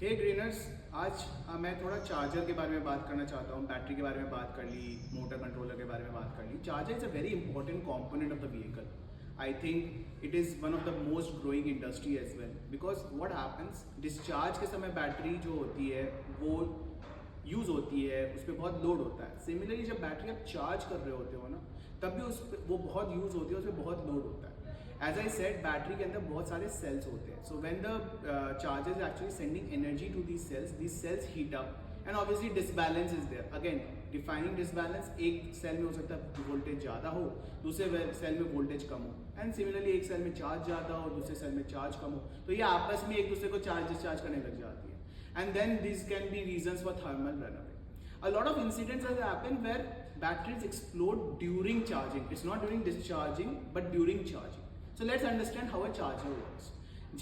हे greeners, आज मैं थोड़ा चार्जर के बारे में बात करना चाहता हूँ। बैटरी के बारे में बात कर ली, मोटर कंट्रोलर के बारे में बात कर ली। Charger is a very important component of the vehicle. I think it is one of the most growing industry as well, because what happens, discharge के समय बैटरी जो होती है वो यूज़ होती है, उस पर बहुत लोड होता है. सिमिलरली जब बैटरी आप चार्ज कर रहे होते हो ना, तब भी उस पर वो बहुत यूज़ होती है, उस पर बहुत लोड होता है. एज आई सेड, बैटरी के अंदर बहुत सारे सेल्स होते हैं. So when the charger is actually sending energy to these cells heat up and obviously disbalance is there. Again defining disbalance, एक सेल में हो सकता है वोल्टेज ज़्यादा हो, दूसरे सेल में वोल्टेज कम हो, एंड सिमिलरली एक सेल में चार्ज ज़्यादा हो, दूसरे सेल में चार्ज कम हो, तो ये आपस में एक दूसरे को चार्ज डिस्चार्ज करने लग जाती है. And then this can be reasons for thermal runaway. A lot of incidents have happened where batteries explode during charging. It's not during discharging, but during charging. So let's understand how a charger works.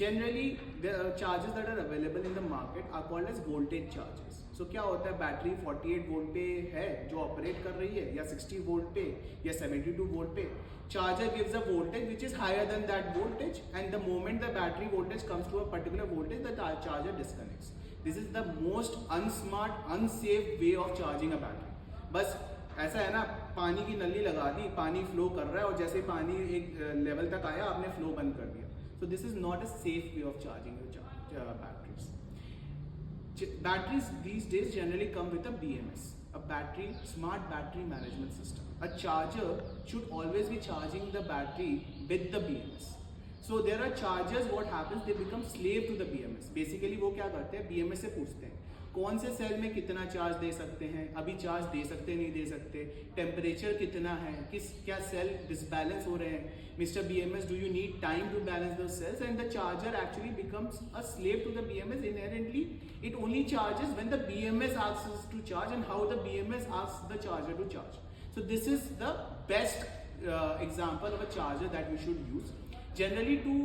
Generally, the chargers that are available in the market are called as voltage chargers. So क्या होता है, battery 48 volt पे है जो operate कर रही है, या 60 वोल्ट पे, या 72 वोल्ट पे. Charger gives a voltage which is higher than that voltage, and the moment the battery voltage comes to a particular voltage, the charger disconnects. This is the most unsmart, unsafe way of charging a battery. बस ऐसा है ना, पानी की नली लगा दी, पानी flow कर रहा है, और जैसे पानी एक लेवल तक आया आपने फ्लो बंद कर दिया. So this is not a safe way of charging your batteries. Batteries these days generally come with a BMS, a smart battery management system. A charger should always be charging the battery with the BMS. So there are chargers, what happens, they become slave to the BMS. Basically वो क्या करते हैं, BMS से पूछते हैं कौन से cell में कितना चार्ज दे सकते हैं, अभी चार्ज दे सकते नहीं दे सकते, टेम्परेचर कितना है, क्या सेल डिसबैलेंस हो रहे हैं, mister BMS do you need time to balance दो cells. And the charger actually becomes a slave to the BMS. Inherently it only charges when the BMS asks us to charge, and how the BMS asks the charger to charge. So this is the best example of a charger that we should use. Generally, to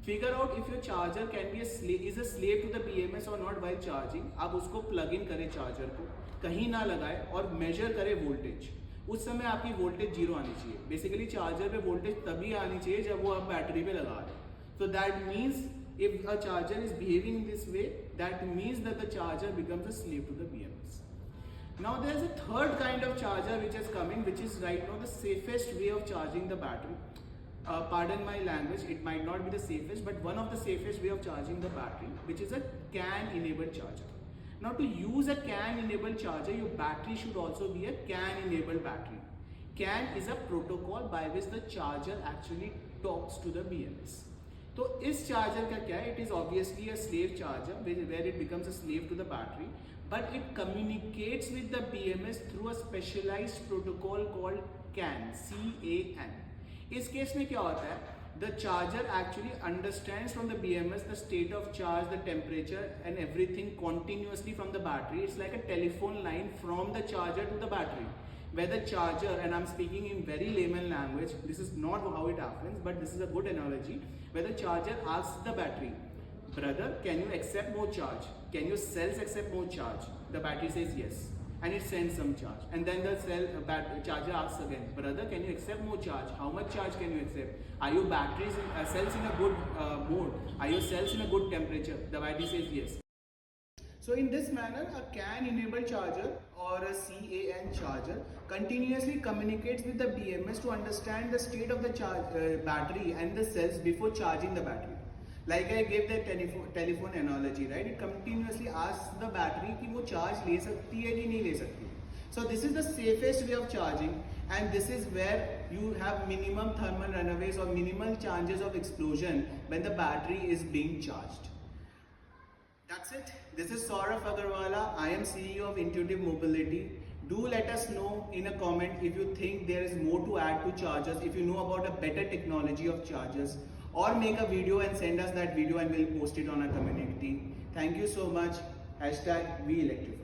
figure out if your charger can be is a slave to the BMS or not while charging, आप उसको plug in करें charger को, कहीं ना लगाए और measure करें voltage. उस समय आपकी वोल्टेज जीरो आनी चाहिए. बेसिकली चार्जर पे वोल्टेज तभी आनी चाहिए जब वो आप बैटरी पे लगा रहे हैं. So that means if a charger is behaving in this way, that means that the charger becomes a slave to the BMS. Now there is a third kind of charger which is coming, which is right now the safest way of charging the battery. Pardon my language, it might not be the safest, but one of the safest way of charging the battery, which is a CAN enabled charger. Now to use a CAN enabled charger, your battery should also be a CAN enabled battery. CAN is a protocol by which the charger actually talks to the BMS. तो इस charger का क्या है, it is obviously a slave charger where it becomes a slave to the battery, but it communicates with the BMS through a specialized protocol called CAN, CAN. इस case में क्या होता है, the charger actually understands from the BMS the state of charge, the temperature and everything continuously from the battery. It's like a telephone line from the charger to the battery, where the charger, and I'm speaking in very layman language, this is not how it happens, but this is a good analogy, where the charger asks the battery, brother, can you accept more charge, can your cells accept more charge? The battery says yes, and it sends some charge, and then the charger asks again, brother, can you accept more charge, how much charge can you accept, are your batteries cells in a good mode, are your cells in a good temperature? The battery says yes. So in this manner, a CAN enabled charger or a CAN charger continuously communicates with the BMS to understand the state of the battery and the cells before charging the battery. Like I gave the telephone analogy, right? It continuously asks the battery कि वो charge ले सकती है कि नहीं ले सकती. So this is the safest way of charging, and this is where you have minimum thermal runaways or minimal chances of explosion when the battery is being charged. That's it. This is Saurabh Agarwala. I am CEO of Intuitive Mobility. Do let us know in a comment if you think there is more to add to chargers, if you know about a better technology of chargers, or make a video and send us that video and we'll post it on our community. Thank you so much. #WeElectrify.